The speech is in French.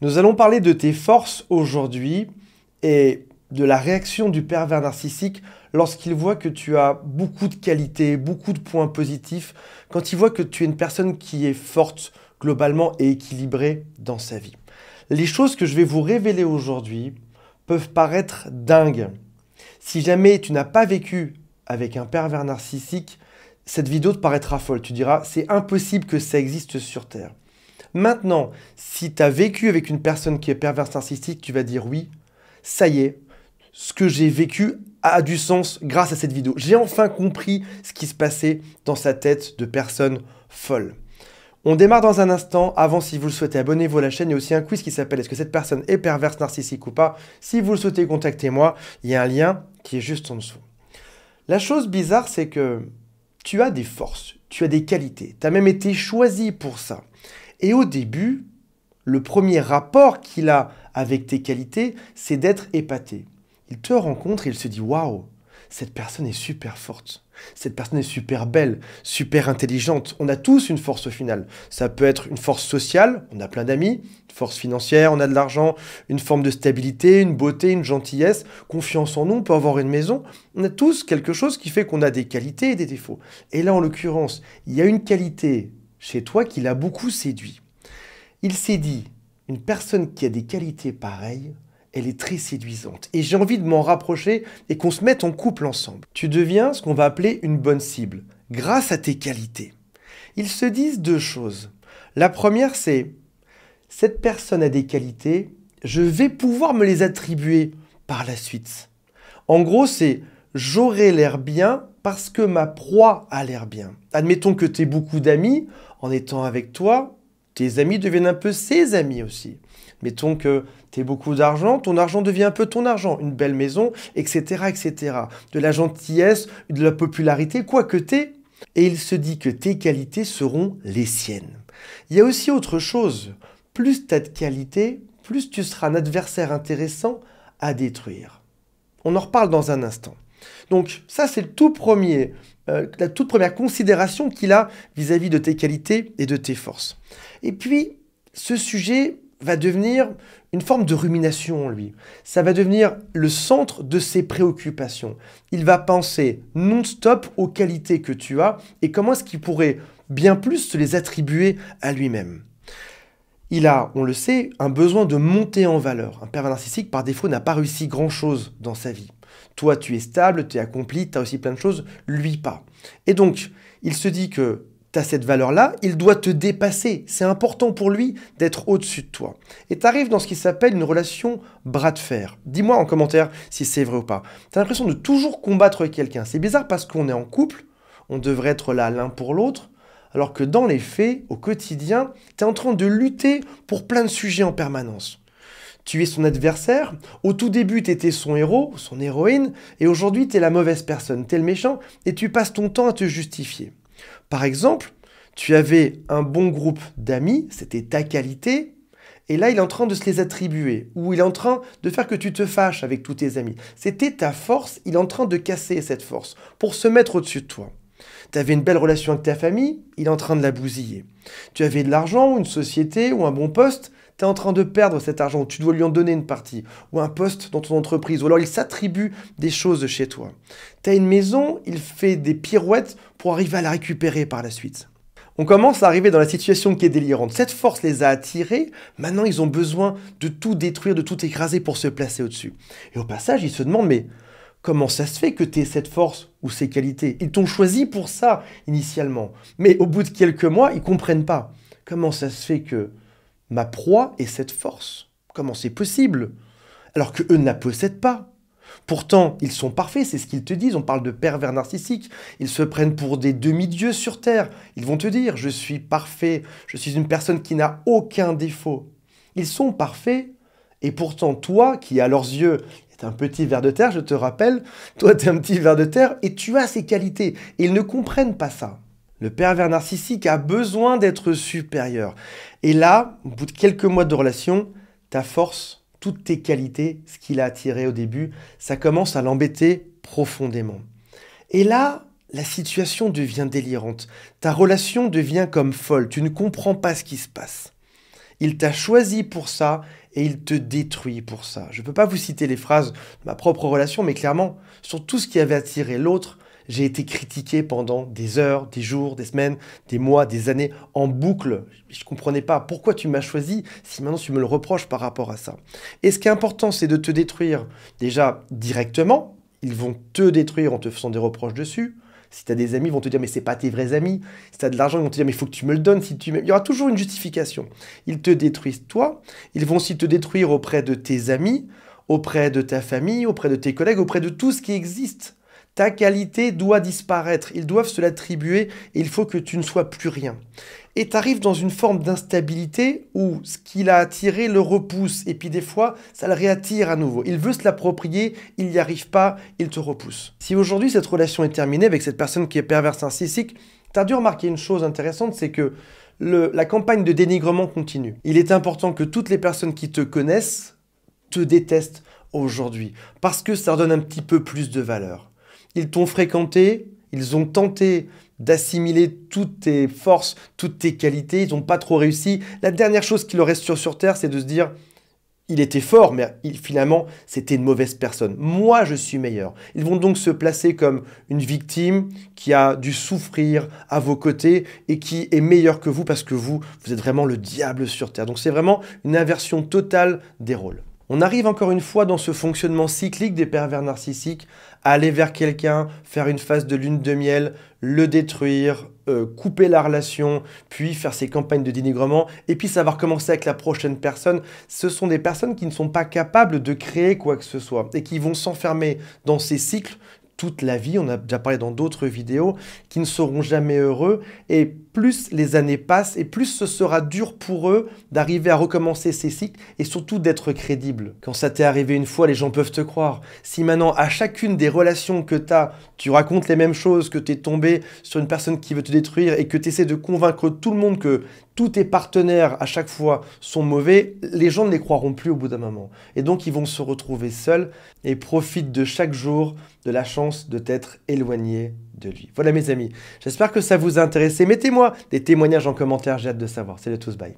Nous allons parler de tes forces aujourd'hui et de la réaction du pervers narcissique lorsqu'il voit que tu as beaucoup de qualités, beaucoup de points positifs, quand il voit que tu es une personne qui est forte globalement et équilibrée dans sa vie. Les choses que je vais vous révéler aujourd'hui peuvent paraître dingues. Si jamais tu n'as pas vécu avec un pervers narcissique, cette vidéo te paraîtra folle. Tu diras, c'est impossible que ça existe sur Terre. Maintenant, si tu as vécu avec une personne qui est perverse narcissique, tu vas dire oui, ça y est, ce que j'ai vécu a du sens grâce à cette vidéo. J'ai enfin compris ce qui se passait dans sa tête de personne folle. On démarre dans un instant. Avant, si vous le souhaitez, abonnez-vous à la chaîne. Il y a aussi un quiz qui s'appelle Est-ce que cette personne est perverse narcissique ou pas? Si vous le souhaitez, contactez-moi. Il y a un lien qui est juste en dessous. La chose bizarre, c'est que tu as des forces, tu as des qualités. Tu as même été choisi pour ça. Et au début, le premier rapport qu'il a avec tes qualités, c'est d'être épaté. Il te rencontre et il se dit « Waouh, cette personne est super forte. Cette personne est super belle, super intelligente. » On a tous une force au final. Ça peut être une force sociale, on a plein d'amis, une force financière, on a de l'argent, une forme de stabilité, une beauté, une gentillesse, confiance en nous, on peut avoir une maison. On a tous quelque chose qui fait qu'on a des qualités et des défauts. Et là, en l'occurrence, il y a une qualité chez toi qui l'a beaucoup séduit. Il s'est dit, une personne qui a des qualités pareilles, elle est très séduisante. Et j'ai envie de m'en rapprocher et qu'on se mette en couple ensemble. Tu deviens ce qu'on va appeler une bonne cible, grâce à tes qualités. Ils se disent deux choses. La première, c'est, cette personne a des qualités, je vais pouvoir me les attribuer par la suite. En gros, c'est, j'aurai l'air bien parce que ma proie a l'air bien. Admettons que tu aies beaucoup d'amis, en étant avec toi, tes amis deviennent un peu ses amis aussi. Mettons que tu aies beaucoup d'argent, ton argent devient un peu ton argent. Une belle maison, etc., etc. De la gentillesse, de la popularité, quoi que tu aies. Et il se dit que tes qualités seront les siennes. Il y a aussi autre chose. Plus tu as de qualités, plus tu seras un adversaire intéressant à détruire. On en reparle dans un instant. Donc ça, c'est la toute première considération qu'il a vis-à-vis de tes qualités et de tes forces. Et puis, ce sujet va devenir une forme de rumination en lui. Ça va devenir le centre de ses préoccupations. Il va penser non-stop aux qualités que tu as et comment est-ce qu'il pourrait bien plus se les attribuer à lui-même. Il a, on le sait, un besoin de monter en valeur. Un pervers narcissique, par défaut, n'a pas réussi grand-chose dans sa vie. Toi, tu es stable, tu es accompli, tu as aussi plein de choses, lui pas. Et donc, il se dit que tu as cette valeur-là, il doit te dépasser. C'est important pour lui d'être au-dessus de toi. Et tu arrives dans ce qui s'appelle une relation bras de fer. Dis-moi en commentaire si c'est vrai ou pas. Tu as l'impression de toujours combattre quelqu'un. C'est bizarre parce qu'on est en couple, on devrait être là l'un pour l'autre, alors que dans les faits, au quotidien, tu es en train de lutter pour plein de sujets en permanence. Tu es son adversaire, au tout début tu étais son héros, son héroïne, et aujourd'hui tu es la mauvaise personne, tu es le méchant, et tu passes ton temps à te justifier. Par exemple, tu avais un bon groupe d'amis, c'était ta qualité, et là il est en train de se les attribuer, ou il est en train de faire que tu te fâches avec tous tes amis. C'était ta force, il est en train de casser cette force, pour se mettre au-dessus de toi. Tu avais une belle relation avec ta famille, il est en train de la bousiller. Tu avais de l'argent, une société ou un bon poste, tu es en train de perdre cet argent, tu dois lui en donner une partie, ou un poste dans ton entreprise, ou alors il s'attribue des choses chez toi. Tu as une maison, il fait des pirouettes pour arriver à la récupérer par la suite. On commence à arriver dans la situation qui est délirante. Cette force les a attirés, maintenant ils ont besoin de tout détruire, de tout écraser pour se placer au-dessus. Et au passage, ils se demandent, mais comment ça se fait que tu aies cette force ou ces qualités? Ils t'ont choisi pour ça, initialement. Mais au bout de quelques mois, ils ne comprennent pas. Comment ça se fait que ma proie ait cette force? Comment c'est possible? Alors qu'eux ne la possèdent pas. Pourtant, ils sont parfaits, c'est ce qu'ils te disent. On parle de pervers narcissiques. Ils se prennent pour des demi-dieux sur Terre. Ils vont te dire, je suis parfait, je suis une personne qui n'a aucun défaut. Ils sont parfaits, et pourtant, toi, qui à leurs yeux un petit ver de terre, je te rappelle, toi tu es un petit ver de terre et tu as ces qualités. Et ils ne comprennent pas ça. Le pervers narcissique a besoin d'être supérieur. Et là, au bout de quelques mois de relation, ta force, toutes tes qualités, ce qu'il a attiré au début, ça commence à l'embêter profondément. Et là, la situation devient délirante. Ta relation devient comme folle. Tu ne comprends pas ce qui se passe. Il t'a choisi pour ça et il te détruit pour ça. Je ne peux pas vous citer les phrases de ma propre relation, mais clairement, sur tout ce qui avait attiré l'autre, j'ai été critiqué pendant des heures, des jours, des semaines, des mois, des années, en boucle. Je ne comprenais pas pourquoi tu m'as choisi si maintenant tu me le reproches par rapport à ça. Et ce qui est important, c'est de te détruire déjà directement. Ils vont te détruire en te faisant des reproches dessus. Si tu as des amis, ils vont te dire « mais c'est pas tes vrais amis ». Si tu as de l'argent, ils vont te dire « mais il faut que tu me le donnes si tu m'aimes ». Il y aura toujours une justification. Ils te détruisent toi. Ils vont aussi te détruire auprès de tes amis, auprès de ta famille, auprès de tes collègues, auprès de tout ce qui existe. Ta qualité doit disparaître, ils doivent se l'attribuer et il faut que tu ne sois plus rien. Et tu arrives dans une forme d'instabilité où ce qu'il a attiré le repousse et puis des fois, ça le réattire à nouveau. Il veut se l'approprier, il n'y arrive pas, il te repousse. Si aujourd'hui cette relation est terminée avec cette personne qui est perverse narcissique, tu as dû remarquer une chose intéressante, c'est que la campagne de dénigrement continue. Il est important que toutes les personnes qui te connaissent te détestent aujourd'hui parce que ça leur donne un petit peu plus de valeur. Ils t'ont fréquenté, ils ont tenté d'assimiler toutes tes forces, toutes tes qualités, ils n'ont pas trop réussi. La dernière chose qui leur reste sur Terre, c'est de se dire « il était fort, mais finalement, c'était une mauvaise personne. Moi, je suis meilleur. » Ils vont donc se placer comme une victime qui a dû souffrir à vos côtés et qui est meilleure que vous parce que vous êtes vraiment le diable sur Terre. Donc c'est vraiment une inversion totale des rôles. On arrive encore une fois dans ce fonctionnement cyclique des pervers narcissiques, à aller vers quelqu'un, faire une phase de lune de miel, le détruire, couper la relation, puis faire ses campagnes de dénigrement, et puis ça va recommencer avec la prochaine personne. Ce sont des personnes qui ne sont pas capables de créer quoi que ce soit, et qui vont s'enfermer dans ces cycles toute la vie, on a déjà parlé dans d'autres vidéos, qui ne seront jamais heureux, et plus les années passent, et plus ce sera dur pour eux d'arriver à recommencer ces cycles, et surtout d'être crédibles. Quand ça t'est arrivé une fois, les gens peuvent te croire. Si maintenant, à chacune des relations que tu as, tu racontes les mêmes choses, que tu es tombé sur une personne qui veut te détruire, et que tu essaies de convaincre tout le monde que tous tes partenaires, à chaque fois, sont mauvais, les gens ne les croiront plus au bout d'un moment. Et donc, ils vont se retrouver seuls, et profitent de chaque jour de la chance de t'être éloigné de lui. Voilà mes amis, j'espère que ça vous a intéressé. Mettez-moi des témoignages en commentaire, j'ai hâte de savoir. Salut à tous, bye.